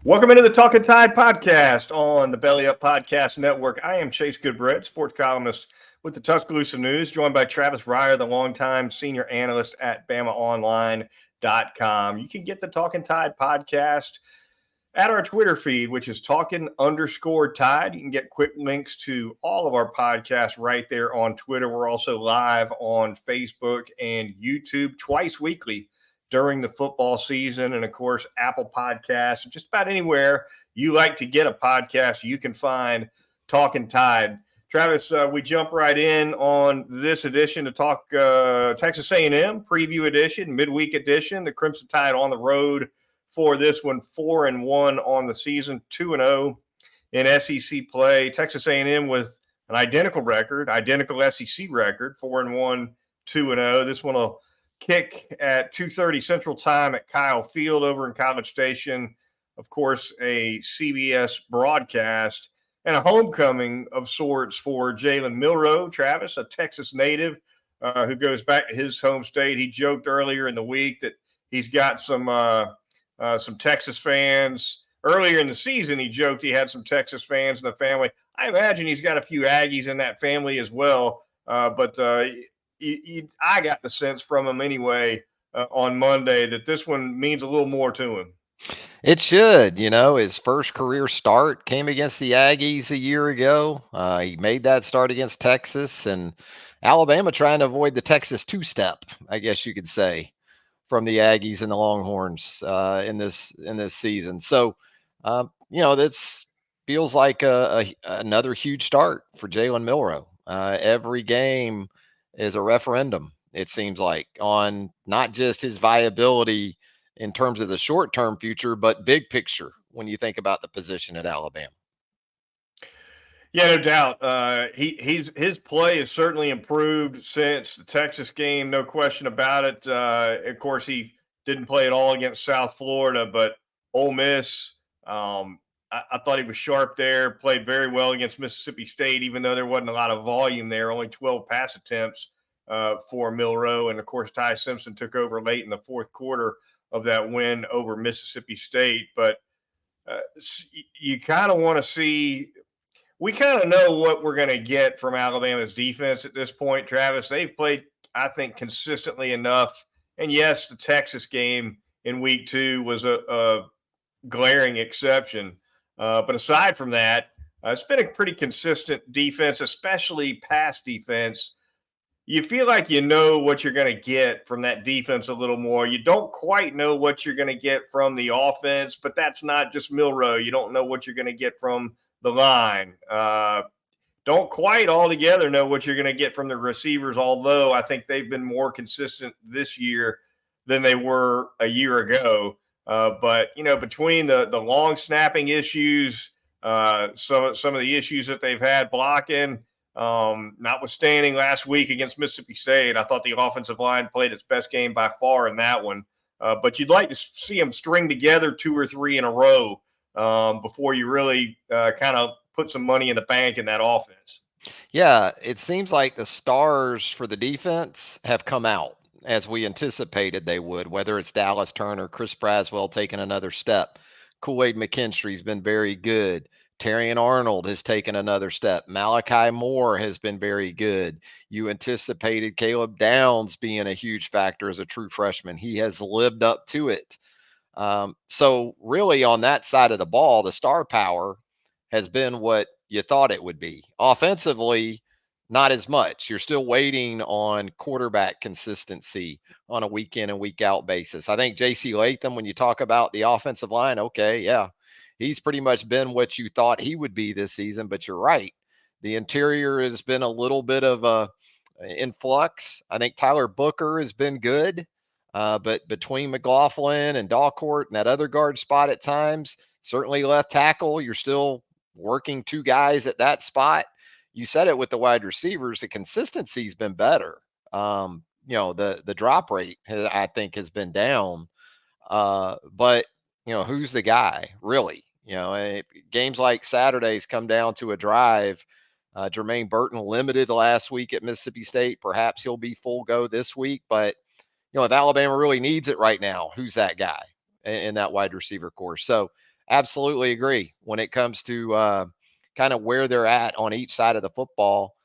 Welcome into the Talkin Tide podcast on the Belly Up Podcast Network. I am Chase Goodbread, sports columnist with the Tuscaloosa News, joined by Travis Reier, the longtime senior analyst at BamaOnline.com. You can get the Talkin Tide podcast at our Twitter feed, which is Talkin_Tide. You can get quick links to all of our podcasts right there on Twitter. We're also live on Facebook and YouTube twice weekly during the football season, and of course Apple Podcasts. Just about anywhere you like to get a podcast, you can find Talkin Tide. Travis, we jump right in on this edition to talk Texas A&M preview edition, midweek edition. The Crimson Tide on the road for this one, 4-1 on the season, 2-0 in SEC play. Texas A&M with an identical record, identical SEC record, 4-1, 2-0. This one will kick at 2:30 Central Time at Kyle Field over in College Station. Of course, a CBS broadcast and a homecoming of sorts for Jalen Milroe. Travis, a Texas native who goes back to his home state. He joked earlier in the week that he's got some Texas fans. Earlier in the season, he joked he had some Texas fans in the family. I imagine he's got a few Aggies in that family as well, but I got the sense from him anyway on Monday that this one means a little more to him. It should. His first career start came against the Aggies a year ago. He made that start against Texas, and Alabama trying to avoid the Texas two-step, I guess you could say, from the Aggies and the Longhorns in this season. So, this feels like another huge start for Jalen Milroe. Every game is a referendum, it seems like, on not just his viability in terms of the short-term future, but big picture when you think about the position at Alabama. Yeah, no doubt. His play has certainly improved since the Texas game, no question about it. Of course, he didn't play at all against South Florida, but Ole Miss, I thought he was sharp there, played very well against Mississippi State, even though there wasn't a lot of volume there, only 12 pass attempts for Milroe. And, of course, Ty Simpson took over late in the fourth quarter of that win over Mississippi State. But you kind of want to see – we kind of know what we're going to get from Alabama's defense at this point, Travis. They've played, I think, consistently enough. And, yes, the Texas game in week 2 was a glaring exception. But aside from that, it's been a pretty consistent defense, especially pass defense. You feel like you know what you're going to get from that defense a little more. You don't quite know what you're going to get from the offense, but that's not just Milroe. You don't know what you're going to get from the line. Don't quite altogether know what you're going to get from the receivers, although I think they've been more consistent this year than they were a year ago. But, between the long snapping issues, some of the issues that they've had blocking, notwithstanding last week against Mississippi State, I thought the offensive line played its best game by far in that one. But you'd like to see them string together 2 or 3 in a row before you really kind of put some money in the bank in that offense. Yeah, it seems like the stars for the defense have come out as we anticipated they would, whether it's Dallas Turner, Chris Braswell taking another step. Kool-Aid McKinstry's been very good. Terrion Arnold has taken another step. Malachi Moore has been very good. You anticipated Caleb Downs being a huge factor as a true freshman. He has lived up to it. So really on that side of the ball, the star power has been what you thought it would be. Offensively, not as much. You're still waiting on quarterback consistency on a week in and week out basis. I think J.C. Latham, when you talk about the offensive line, okay, yeah, he's pretty much been what you thought he would be this season, but you're right. The interior has been a little bit of a influx. I think Tyler Booker has been good, but between McLaughlin and Dalcourt and that other guard spot at times, certainly left tackle, you're still working 2 guys at that spot. You said it with the wide receivers, the consistency's been better. The drop rate, I think, has been down. But, who's the guy, really? Games like Saturdays come down to a drive. Jermaine Burton limited last week at Mississippi State. Perhaps he'll be full go this week. But, if Alabama really needs it right now, who's that guy in that wide receiver course? So absolutely agree. When it comes to kind of where they're at on each side of the football,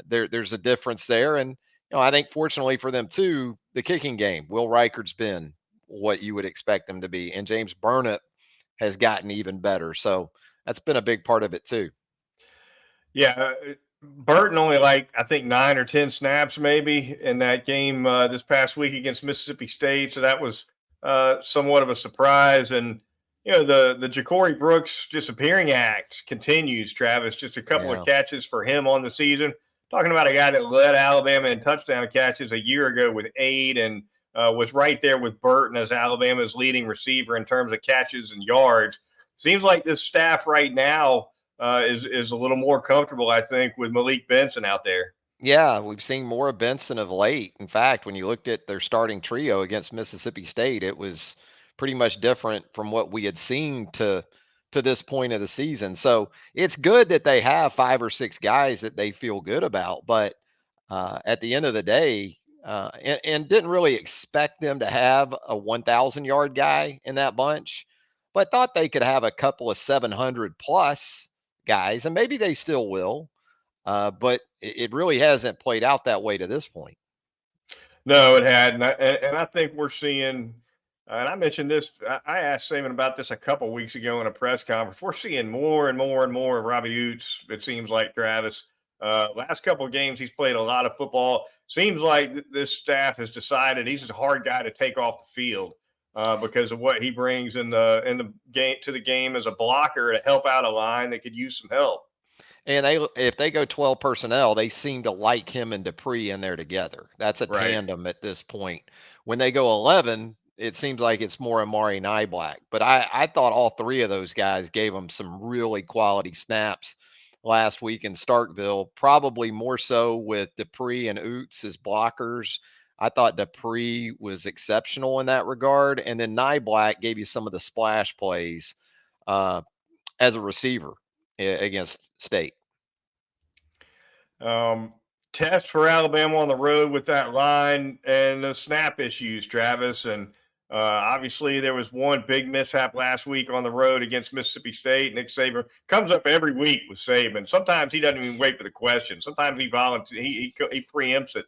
there's a difference there. And I think fortunately for them too, the kicking game, Will Reichard's been what you would expect him to be, and James Burnett has gotten even better. So that's been a big part of it too. Yeah, Burton only like I think 9 or 10 snaps maybe in that game this past week against Mississippi State, so that was somewhat of a surprise. And the Ja'Cory Brooks disappearing act continues. Travis, just a couple of Yeah. catches for him on the season. Talking about a guy that led Alabama in touchdown catches a year ago with 8, and was right there with Burton as Alabama's leading receiver in terms of catches and yards. Seems like this staff right now is a little more comfortable, I think, with Malik Benson out there. Yeah, we've seen more of Benson of late. In fact, when you looked at their starting trio against Mississippi State, it was pretty much different from what we had seen to this point of the season. So it's good that they have 5 or 6 guys that they feel good about. But at the end of the day, and didn't really expect them to have a 1,000-yard guy in that bunch, but thought they could have a couple of 700 plus guys, and maybe they still will. But it really hasn't played out that way to this point. No, it had, and I think we're seeing. And I mentioned this. I asked Saban about this a couple weeks ago in a press conference. We're seeing more and more and more of Robbie Utes. It seems like Travis. Last couple of games, he's played a lot of football. Seems like this staff has decided he's a hard guy to take off the field because of what he brings in the game to the game as a blocker to help out a line that could use some help. And if they go 12 personnel, they seem to like him and Dupree in there together. That's a Right. tandem at this point. When they go 11, it seems like it's more Amari Niblack. But I thought all 3 of those guys gave them some really quality snaps last week in Starkville, probably more so with Dupree and Oots as blockers. I thought Dupree was exceptional in that regard. And then Niblack gave you some of the splash plays uh, as a receiver against State. Um, Test for Alabama on the road with that line and the snap issues, Travis. And obviously, there was one big mishap last week on the road against Mississippi State. Nick Saban comes up every week with Saban. Sometimes he doesn't even wait for the question. Sometimes he volunteers. He preempts it.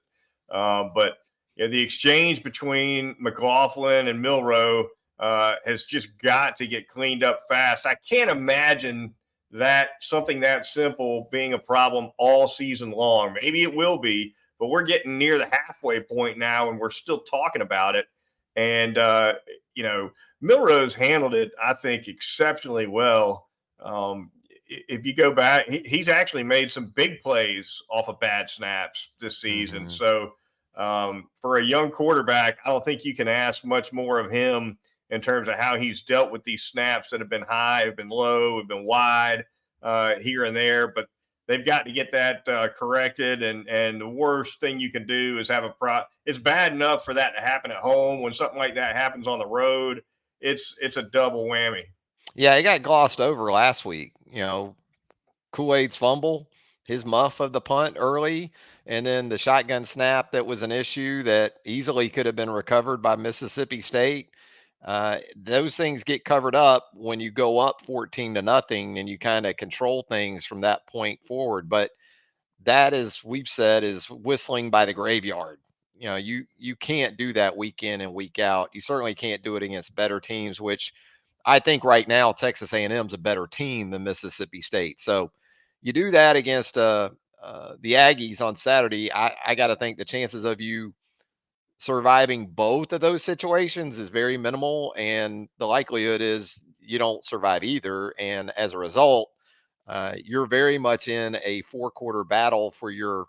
But the exchange between McLaughlin and Milrow has just got to get cleaned up fast. I can't imagine that something that simple being a problem all season long. Maybe it will be, but we're getting near the halfway point now and we're still talking about it. And, Milrose handled it, I think, exceptionally well. If you go back, he's actually made some big plays off of bad snaps this season. Mhm. So, for a young quarterback, I don't think you can ask much more of him in terms of how he's dealt with these snaps that have been high, have been low, have been wide here and there. But they've got to get that corrected. And the worst thing you can do is have It's bad enough for that to happen at home. When something like that happens on the road, it's a double whammy. Yeah, it got glossed over last week. Kool-Aid's fumble, his muff of the punt early, and then the shotgun snap that was an issue that easily could have been recovered by Mississippi State. Those things get covered up when you go up 14-0 and you kind of control things from that point forward. But that is, we've said, is whistling by the graveyard. You can't do that week in and week out. You certainly can't do it against better teams, which I think right now Texas A&M is a better team than Mississippi State. So you do that against the Aggies on Saturday. I got to think the chances of you surviving both of those situations is very minimal, and the likelihood is you don't survive either. And as a result, you're very much in a 4-quarter battle for your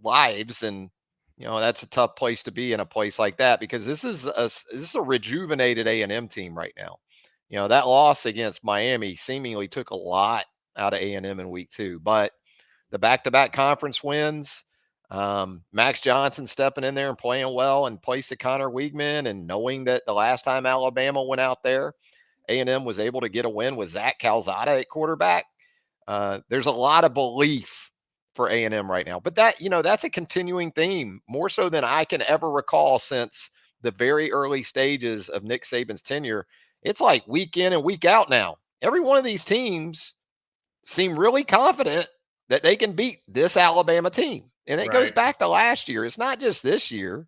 lives, and that's a tough place to be in a place like that, because this is a rejuvenated A&M team right now. That loss against Miami seemingly took a lot out of A&M in week 2, but the back-to-back conference wins, Max Johnson stepping in there and playing well in place of Connor Weigman, and knowing that the last time Alabama went out there, A&M was able to get a win with Zach Calzada at quarterback. There's a lot of belief for A&M right now, but that's a continuing theme, more so than I can ever recall since the very early stages of Nick Saban's tenure. it's like week in and week out now. Every one of these teams seem really confident that they can beat this Alabama team. And it goes Right. back to last year. It's not just this year.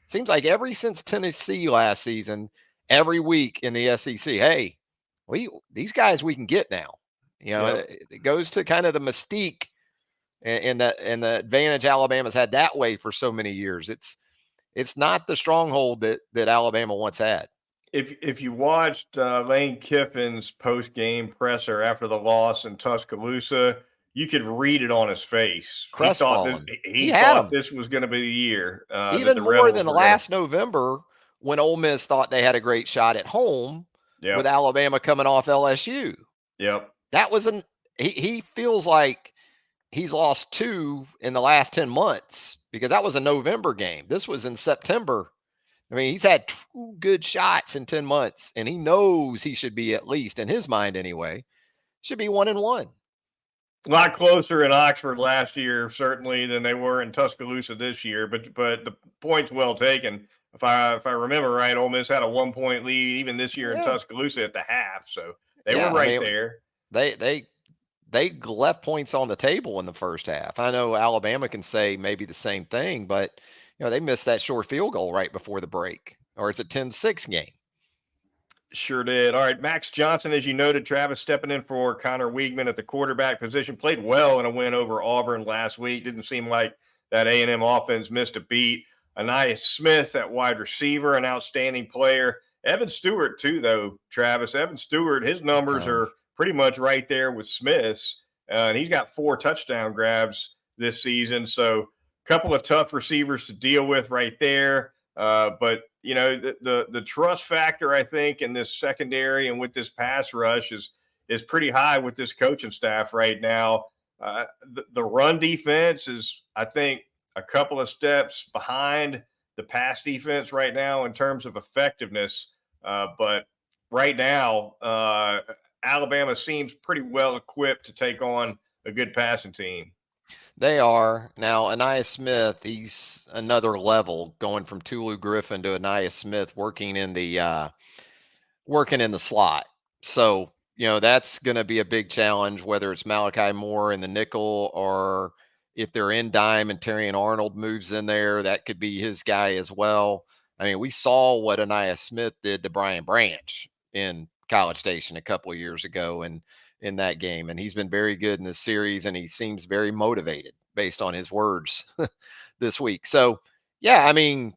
Seems like since Tennessee last season, every week in the SEC, hey, these guys we can get now. Yep. It goes to kind of the mystique and the advantage Alabama's had that way for so many years. It's not the stronghold that Alabama once had. If you watched Lane Kiffin's post game presser after the loss in Tuscaloosa, you could read it on his face. Crestfallen. He He had thought them this was going to be the year that even the more Rebels than were going to. last November when Ole Miss thought they had a great shot at home with Yep. Alabama coming off LSU. Yep. That was he feels like he's lost 2 in the last 10 months because that was a November game. This was in September. I mean, he's had 2 good shots in 10 months, and he knows he should be, at least in his mind anyway, should be 1-1. A lot closer in Oxford last year, certainly, than they were in Tuscaloosa this year. But the point's well taken. If I remember right, Ole Miss had a 1-point lead even this year in Yeah. Tuscaloosa at the half, so they were Yeah, I right mean, there. they left points on the table in the first half. I know Alabama can say maybe the same thing, but they missed that short field goal right before the break, or it's a 10-6 game. Sure did. All right, Max Johnson, as you noted, Travis stepping in for Connor Weigman at the quarterback position, played well in a win over Auburn last week. Didn't seem like that A&M offense missed a beat. Anais Smith at wide receiver, an outstanding player. Evan Stewart too, though. Travis Evan Stewart, his Big numbers time. are pretty much right there with Smith's, and he's got 4 touchdown grabs this season. So, a couple of tough receivers to deal with right there. But the trust factor, I think, in this secondary and with this pass rush is pretty high with this coaching staff right now. The run defense is, I think, a couple of steps behind the pass defense right now in terms of effectiveness. But right now, Alabama seems pretty well equipped to take on a good passing team. They are. Now, Anais Smith, he's another level going from Tulu Griffin to Anais Smith working in the slot. So, that's going to be a big challenge, whether it's Malachi Moore in the nickel or if they're in dime and Terrion Arnold moves in there, that could be his guy as well. I mean, we saw what Anais Smith did to Brian Branch in College Station a couple of years ago and in that game. And he's been very good in this series, and he seems very motivated based on his words this week. So, yeah, I mean,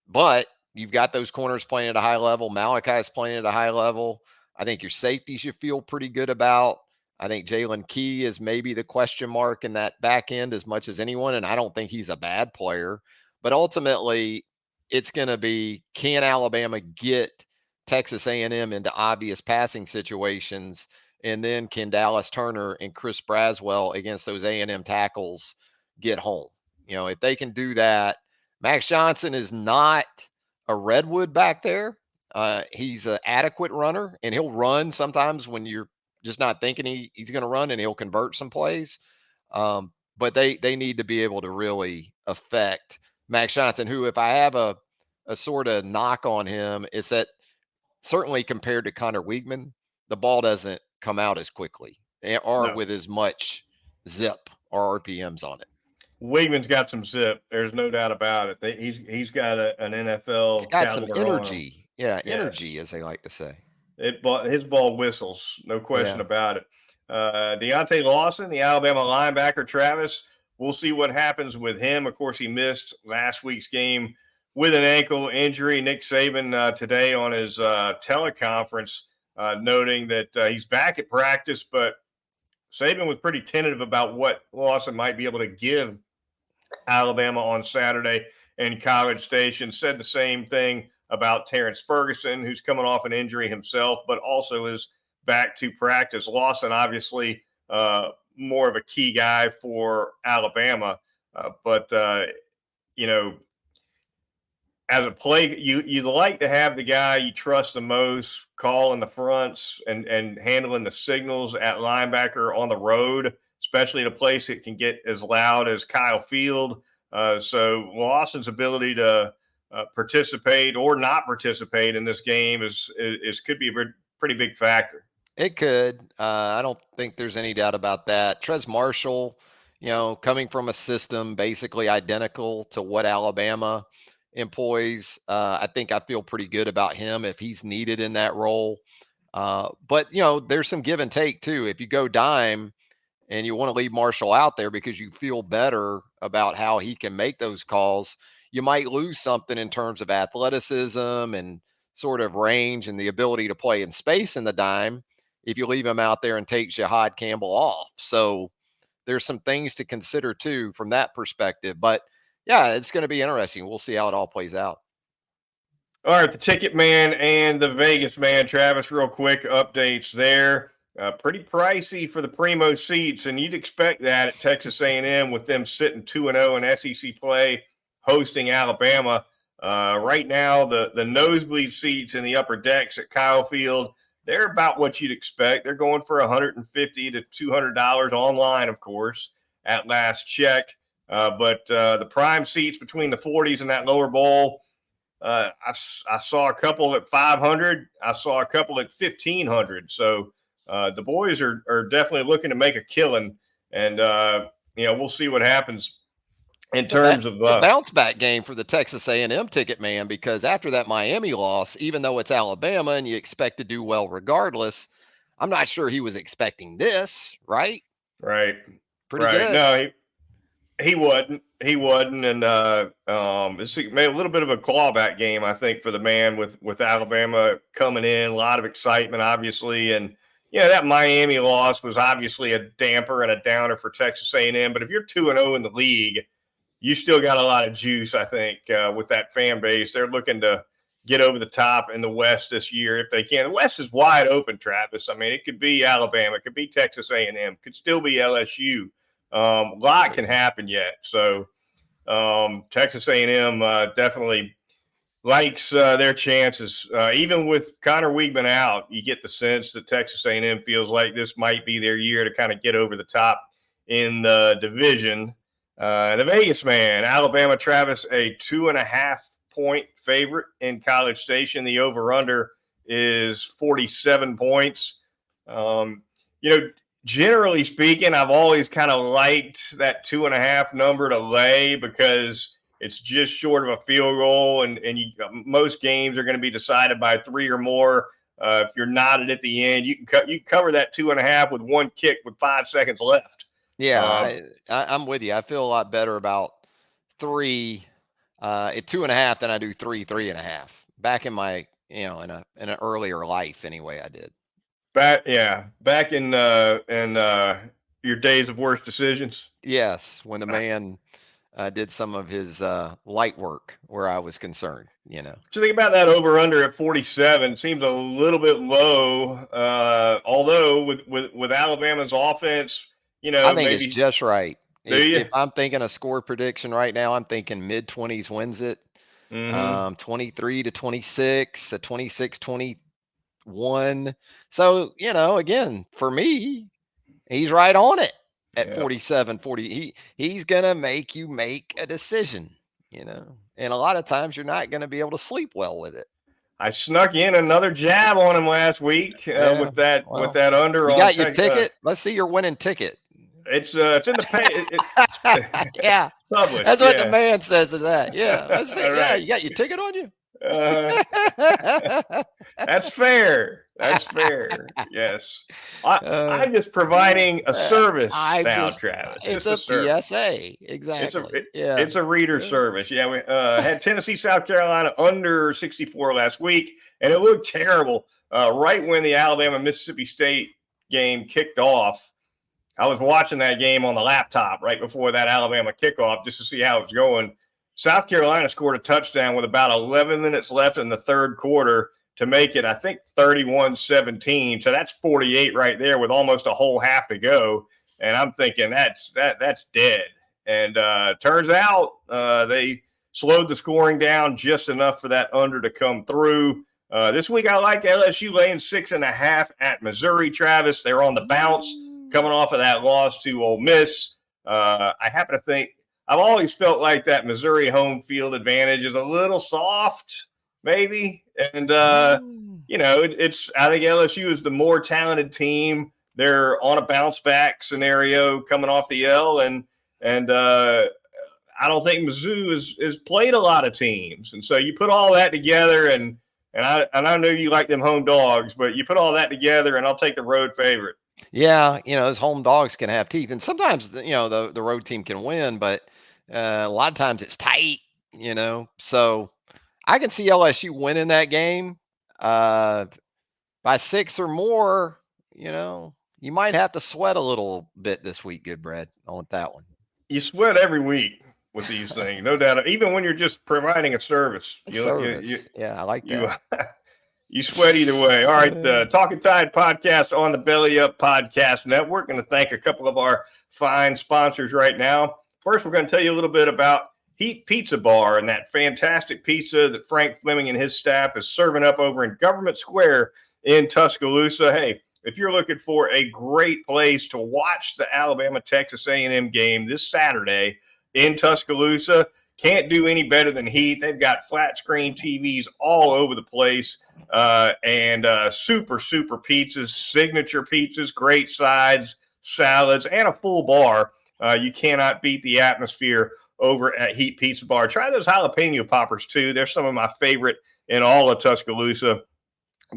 but you've got those corners playing at a high level. Malachi's playing at a high level. I think your safeties you feel pretty good about. I think Jalen Key is maybe the question mark in that back end as much as anyone, and I don't think he's a bad player. But ultimately, it's going to be, can Alabama get Texas A&M into obvious passing situations, and then can Dallas Turner and Chris Braswell against those A&M tackles get home? If they can do that, Max Johnson is not a redwood back there. He's an adequate runner, and he'll run sometimes when you're just not thinking he's going to run, and he'll convert some plays. But they need to be able to really affect Max Johnson, who, if I have a sort of knock on him, is that certainly compared to Connor Weigman, the ball doesn't come out as quickly or No. with as much zip or RPMs on it. Weigman's got some zip. There's no doubt about it. He's got an He's NFL got some caliber on him. energy. Yeah, Yes, energy, as they like to say. his ball whistles, no question Yeah. about it. Deontay Lawson, the Alabama linebacker, Travis. We'll see what happens with him. Of course, he missed last week's game with an ankle injury. Nick Saban today on his teleconference noting that he's back at practice, but Saban was pretty tentative about what Lawson might be able to give Alabama on Saturday in College Station. Said the same thing about Terrence Ferguson, who's coming off an injury himself, but also is back to practice. Lawson, obviously, more of a key guy for Alabama, but you know, as a play, you like to have the guy you trust the most calling the fronts and handling the signals at linebacker on the road, especially in a place that can get as loud as Kyle Field. So Lawson's ability to participate or not participate in this game could be a pretty big factor. It could. I don't think there's any doubt about that. Trez Marshall, coming from a system basically identical to what Alabama employs, I think I feel pretty good about him if he's needed in that role. But there's some give and take too. If you go dime and you want to leave Marshall out there because you feel better about how he can make those calls, you might lose something in terms of athleticism and sort of range and the ability to play in space in the dime if you leave him out there and take Jahad Campbell off. So there's some things to consider too from that perspective. But yeah, it's going to be interesting. We'll see how it all plays out. All right, the Ticket Man and the Vegas Man, Travis, real quick updates there. Pretty pricey for the primo seats, and you'd expect that at Texas A&M with them sitting 2-0 in SEC play, hosting Alabama. Right now, the nosebleed seats in the upper decks at Kyle Field, they're about what you'd expect. They're going for $150 to $200 online, of course, at last check. But the prime seats between the 40s and that lower bowl, I saw a couple at 500. I saw a couple at 1,500. So the boys are definitely looking to make a killing, and we'll see what happens in terms of it's a bounce back game for the Texas A&M Ticket Man, because after that Miami loss, even though it's Alabama and you expect to do well regardless, I'm not sure he was expecting this, right? Right. Pretty good. No, he wasn't. He wasn't, and it's made a little bit of a clawback game, I think, for the man with Alabama coming in. A lot of excitement, obviously, and that Miami loss was obviously a damper and a downer for Texas A&M. But if you're 2-0 in the league, you still got a lot of juice, I think, with that fan base. They're looking to get over the top in the West this year if they can. The West is wide open, Travis. I mean, it could be Alabama, it could be Texas A&M, could still be LSU. A lot can happen yet. So Texas A&M definitely likes their chances. Even with Connor Weigman out, you get the sense that Texas A&M feels like this might be their year to kind of get over the top in the division. The Vegas Man, Alabama, Travis, a 2.5-point favorite in College Station. The over-under is 47 points. Generally speaking, I've always kind of liked that 2.5 number to lay because it's just short of a field goal, and most games are going to be decided by 3 or more. If you're knotted at the end, you can cover that 2.5 with one kick with 5 seconds left. Yeah, I'm with you. I feel a lot better about 3 at 2.5 than I do 3.5. Back in my in an earlier life anyway, I did. Back in your days of worst decisions. Yes, when the man did some of his light work where I was concerned. So think about that over under at 47. Seems a little bit low. Although with Alabama's offense, I think it's just right. If I'm thinking a score prediction right now, I'm thinking mid-20s wins it. 23-26, a 26-21. So, again, for me, he's right on it at 47, 40. He's going to make you make a decision, and a lot of times you're not going to be able to sleep well with it. I snuck in another jab on him last week with that under. You got your ticket? Let's see your winning ticket. It's in the pay. Yeah, published. That's what the man says to that. Yeah, let's see. Right. Yeah, you got your ticket on you. That's fair. That's fair. Yes, I'm just providing a service now, Travis. It's a PSA. Exactly. It's a reader service. Yeah, we had Tennessee, South Carolina under 64 last week, and it looked terrible. Right when the Alabama-Mississippi State game kicked off, I was watching that game on the laptop right before that Alabama kickoff just to see how it's going. South Carolina scored a touchdown with about 11 minutes left in the third quarter to make it, I think, 31-17. So that's 48 right there with almost a whole half to go. And I'm thinking that's dead. And turns out they slowed the scoring down just enough for that under to come through. This week I like LSU laying 6.5 at Missouri, Travis. They're on the bounce coming off of that loss to Ole Miss. I happen to think I've always felt like that Missouri home field advantage is a little soft, maybe. And, I think LSU is the more talented team. They're on a bounce back scenario coming off the L. And I don't think Mizzou is played a lot of teams. And so you put all that together and I know you like them home dogs, but you put all that together and I'll take the road favorite. Yeah, those home dogs can have teeth, and sometimes the road team can win, but a lot of times it's tight. So I can see LSU winning that game by 6 or more. You might have to sweat a little bit this week, Goodbread, on that one. You sweat every week with these things, no doubt. Even when you're just providing a service, Yeah, I like that. You sweat either way. All right, the Talkin Tide podcast on the Belly Up Podcast Network. Going to thank a couple of our fine sponsors right now. First, we're going to tell you a little bit about Heat Pizza Bar and that fantastic pizza that Frank Fleming and his staff is serving up over in Government Square in Tuscaloosa. Hey, if you're looking for a great place to watch the Alabama-Texas A&M game this Saturday in Tuscaloosa, can't do any better than Heat. They've got flat screen TVs all over the place and super pizzas, signature pizzas, great sides, salads, and a full bar. You cannot beat the atmosphere over at Heat Pizza Bar. Try those jalapeno poppers, too. They're some of my favorite in all of Tuscaloosa.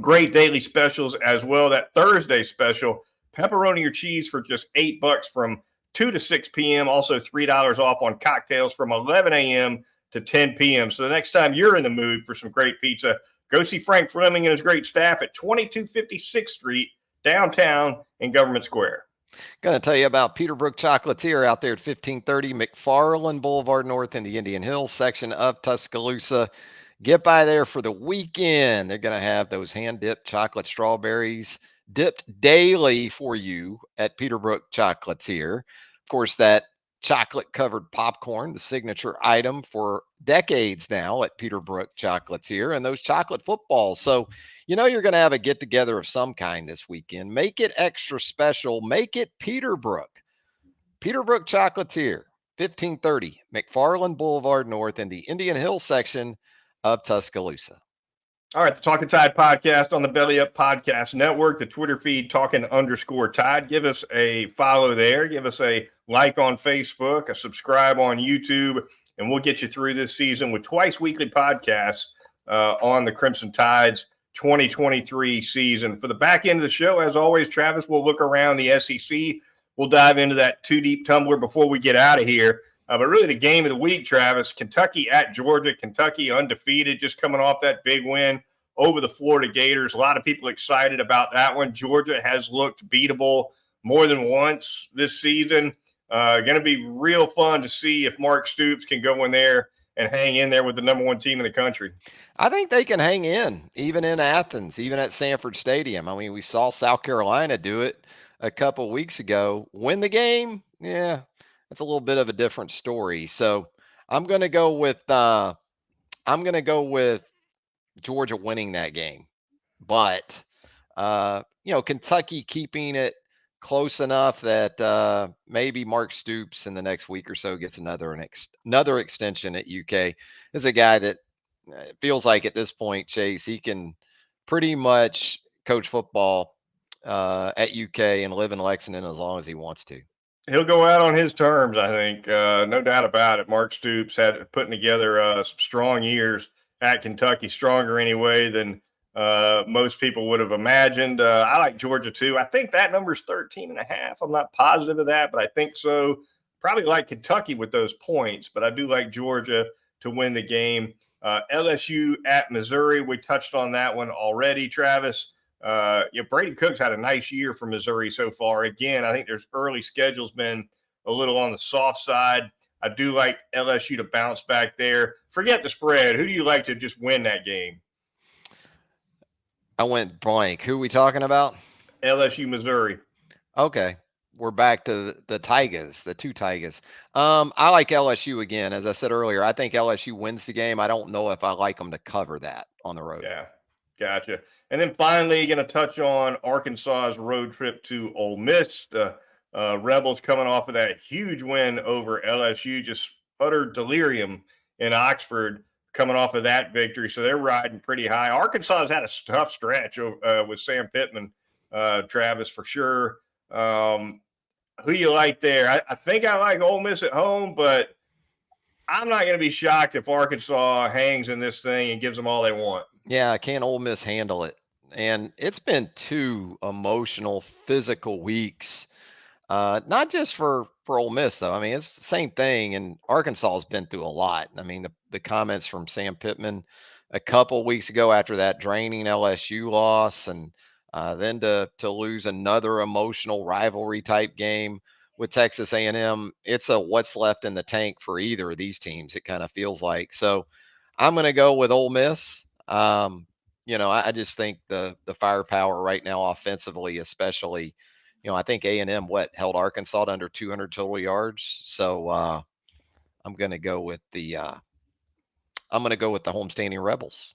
Great daily specials as well. That Thursday special, pepperoni or cheese for just $8 from 2 to 6 p.m. Also $3 off on cocktails from 11 a.m. to 10 p.m. So the next time you're in the mood for some great pizza, go see Frank Fleming and his great staff at 2256th Street, downtown in Government Square. Going to tell you about Peterbrook Chocolatier out there at 1530 McFarland Boulevard North in the Indian Hills section of Tuscaloosa. Get by there for the weekend. They're going to have those hand-dipped chocolate strawberries dipped daily for you at Peterbrook Chocolatier. Of course, that chocolate-covered popcorn, the signature item for decades now at Peterbrook Chocolatier, and those chocolate footballs. So, you're going to have a get-together of some kind this weekend. Make it extra special. Make it Peterbrook. Peterbrook Chocolatier, 1530 McFarland Boulevard North in the Indian Hills section of Tuscaloosa. All right, the Talkin Tide podcast on the Belly Up Podcast Network, the Twitter feed Talkin_Tide. Give us a follow there. Give us a like on Facebook, a subscribe on YouTube, and we'll get you through this season with twice weekly podcasts on the Crimson Tide's 2023 season. For the back end of the show, as always, Travis, we'll look around the SEC. We'll dive into that two-deep tumbler before we get out of here. But really the game of the week, Travis, Kentucky at Georgia. Kentucky undefeated, just coming off that big win over the Florida Gators. A lot of people excited about that one. Georgia has looked beatable more than once this season. Going to be real fun to see if Mark Stoops can go in there and hang in there with the number one team in the country. I think they can hang in, even in Athens, even at Sanford Stadium. I mean, we saw South Carolina do it a couple weeks ago. Win the game, yeah, that's a little bit of a different story. So I'm going to go with Georgia winning that game, but Kentucky keeping it close enough that maybe Mark Stoops in the next week or so gets another extension at UK. Is a guy that feels like at this point, Chase, he can pretty much coach football at UK and live in Lexington as long as he wants to. He'll go out on his terms, I think. No doubt about it. Mark Stoops had putting together some strong years at Kentucky, stronger anyway than most people would have imagined. I like Georgia too. I think that number's 13.5. I'm not positive of that, but I think so. Probably like Kentucky with those points, but I do like Georgia to win the game. LSU at Missouri. We touched on that one already, Travis. Brady Cook's had a nice year for Missouri so far. Again, I think there's early schedule's been a little on the soft side. I do like LSU to bounce back there. Forget the spread. Who do you like to just win that game? I went blank. Who are we talking about? LSU, Missouri. Okay. We're back to the Tigers, the two Tigers. I like LSU again. As I said earlier, I think LSU wins the game. I don't know if I like them to cover that on the road. Yeah, gotcha. And then finally, going to touch on Arkansas's road trip to Ole Miss. The Rebels coming off of that huge win over LSU, just utter delirium in Oxford coming off of that victory. So they're riding pretty high. Arkansas has had a tough stretch with Sam Pittman, Travis, for sure. Who you like there? I think I like Ole Miss at home, but I'm not going to be shocked if Arkansas hangs in this thing and gives them all they want. Yeah, can Ole Miss handle it? And it's been 2 emotional, physical weeks. Not just for Ole Miss though. I mean, it's the same thing, and Arkansas has been through a lot. I mean, the comments from Sam Pittman a couple weeks ago after that draining LSU loss, and then to lose another emotional rivalry type game with Texas A&M. It's a what's left in the tank for either of these teams. It kind of feels like. So I'm going to go with Ole Miss. I just think the firepower right now offensively, especially. I think A&M held Arkansas to under 200 total yards. So I'm going to go with the homestanding Rebels.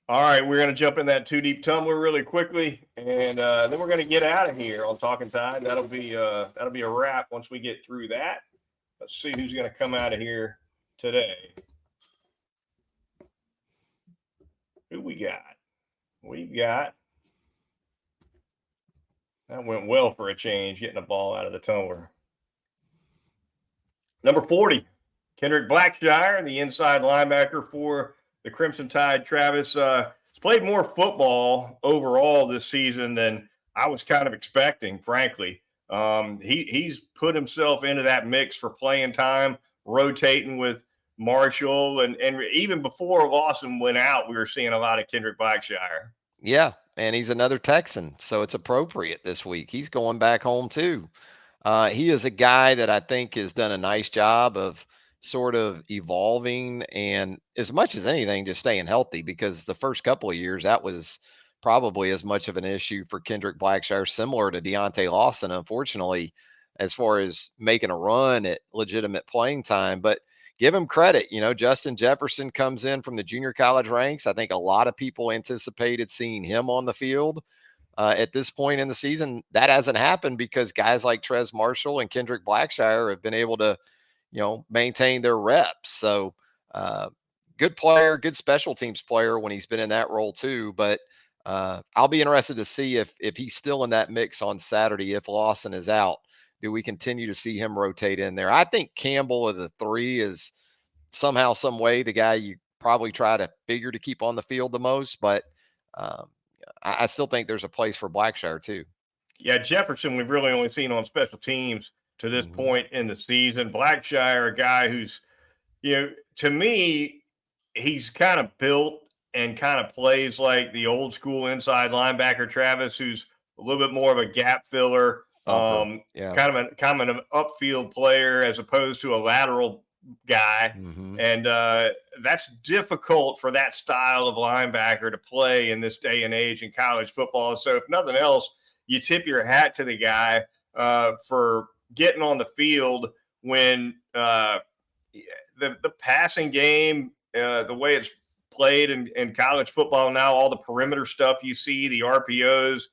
All right, we're going to jump in that two deep tumbler really quickly, and then we're going to get out of here on Talkin Tide. That'll be a wrap once we get through that. Let's see who's going to come out of here today. Who we got? We've got. That went well for a change, getting the ball out of the tumbler. Number 40, Kendrick Blackshire, the inside linebacker for the Crimson Tide. Travis has played more football overall this season than I was kind of expecting, frankly. He's put himself into that mix for playing time, rotating with Marshall. And even before Lawson went out, we were seeing a lot of Kendrick Blackshire. Yeah, and he's another Texan, so it's appropriate this week. He's going back home too. He is a guy that I think has done a nice job of sort of evolving and, as much as anything, just staying healthy, because the first couple of years that was probably as much of an issue for Kendrick Blackshire, similar to Deontay Lawson, unfortunately, as far as making a run at legitimate playing time. But give him credit. Justin Jefferson comes in from the junior college ranks. I think a lot of people anticipated seeing him on the field. At this point in the season, that hasn't happened because guys like Trez Marshall and Kendrick Blackshire have been able to, maintain their reps. So, good player, good special teams player when he's been in that role too. But I'll be interested to see if he's still in that mix on Saturday. If Lawson is out, do we continue to see him rotate in there? I think Campbell of the 3 is somehow, some way, the guy you probably try to figure to keep on the field the most. But I still think there's a place for Blackshire too. Yeah, Jefferson, we've really only seen on special teams to this point in the season. Blackshire, a guy who's, to me, he's kind of built and kind of plays like the old school inside linebacker, Travis, who's a little bit more of a gap filler, kind of an upfield player as opposed to a lateral guy. And that's difficult for that style of linebacker to play in this day and age in college football. So if nothing else, you tip your hat to the guy for getting on the field when the passing game, the way it's played in college football now, all the perimeter stuff you see, the RPOs,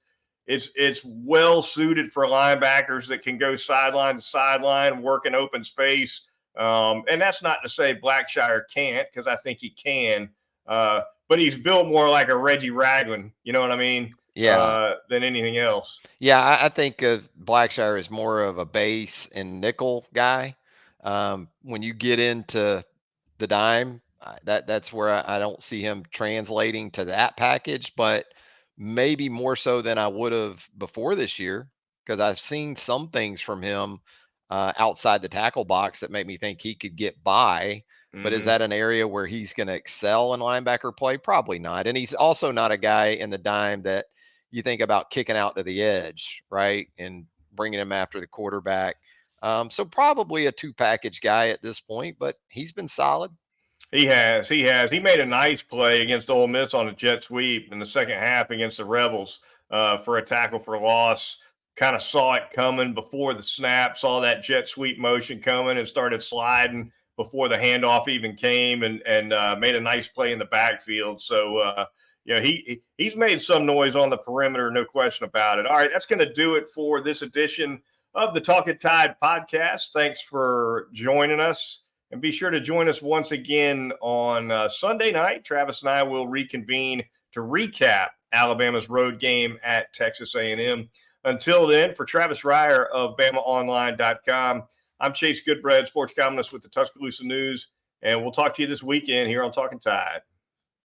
it's well suited for linebackers that can go sideline to sideline, work in open space. And that's not to say Blackshire can't, because I think he can. But he's built more like a Reggie Ragland, you know what I mean? Yeah. Than anything else. Yeah, I think Blackshire is more of a base and nickel guy. When you get into the dime, that's where I don't see him translating to that package, but maybe more so than I would have before this year, because I've seen some things from him outside the tackle box that make me think he could get by. But is that an area where he's going to excel in linebacker play? Probably not. And he's also not a guy in the dime that you think about kicking out to the edge, right, and bringing him after the quarterback. So probably a 2-package guy at this point, but he's been solid. He has. He made a nice play against Ole Miss on a jet sweep in the second half against the Rebels for a tackle for loss. Kind of saw it coming before the snap, saw that jet sweep motion coming, and started sliding before the handoff even came, and made a nice play in the backfield. So, he's made some noise on the perimeter, no question about it. All right, that's going to do it for this edition of the Talkin Tide podcast. Thanks for joining us. And be sure to join us once again on Sunday night. Travis and I will reconvene to recap Alabama's road game at Texas A&M. Until then, for Travis Reier of BamaOnline.com, I'm Chase Goodbread, sports columnist with the Tuscaloosa News, and we'll talk to you this weekend here on Talkin Tide.